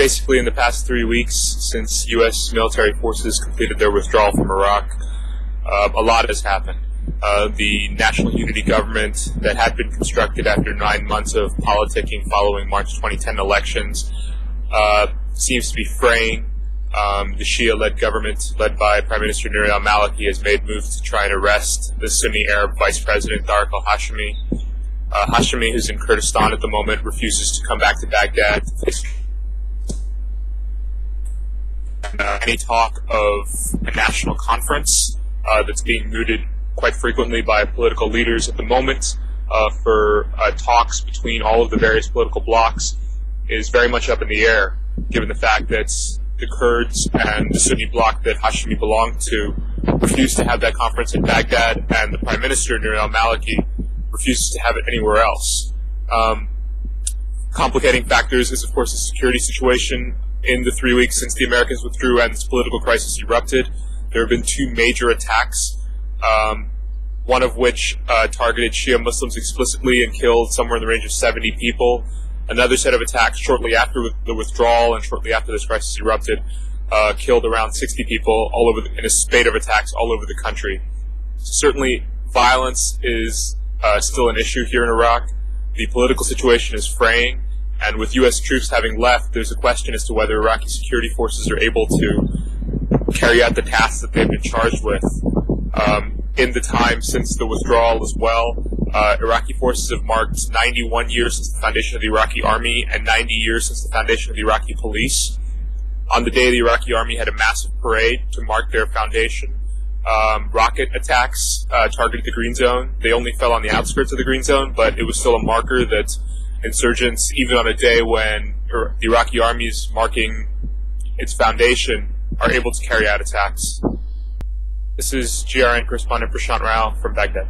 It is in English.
basically in the past 3 weeks since U.S. military forces completed their withdrawal from Iraq, a lot has happened. The national unity government that had been constructed after 9 months of politicking following March 2010 elections seems to be fraying. The Shia-led government, led by Prime Minister Nouri al-Maliki, has made moves to try and arrest the Sunni Arab Vice President Tariq al-Hashemi. Hashemi, who's in Kurdistan at the moment, refuses to come back to Baghdad. Any talk of a national conference that's being mooted quite frequently by political leaders at the moment for talks between all of the various political blocs is very much up in the air, given the fact that the Kurds and the Sunni bloc that Hashemi belonged to refused to have that conference in Baghdad, and the Prime Minister, Nouri al-Maliki, refuses to have it anywhere else. Complicating factors is, of course, the security situation. In the 3 weeks since the Americans withdrew and this political crisis erupted, there have been 2 major attacks, one of which targeted Shia Muslims explicitly and killed somewhere in the range of 70 people. Another set of attacks shortly after the withdrawal and shortly after this crisis erupted killed around 60 people all over in a spate of attacks all over the country. Certainly, violence is still an issue here in Iraq. The political situation is fraying, and with U.S. troops having left, there's a question as to whether Iraqi security forces are able to carry out the tasks that they've been charged with. In the time since the withdrawal as well, Iraqi forces have marked 91 years since the foundation of the Iraqi army and 90 years since the foundation of the Iraqi police. On the day the Iraqi army had a massive parade to mark their foundation, rocket attacks targeted the Green Zone. They only fell on the outskirts of the Green Zone, but it was still a marker that insurgents, even on a day when the Iraqi army is marking its foundation, are able to carry out attacks. This is GRN correspondent Prashant Rao from Baghdad.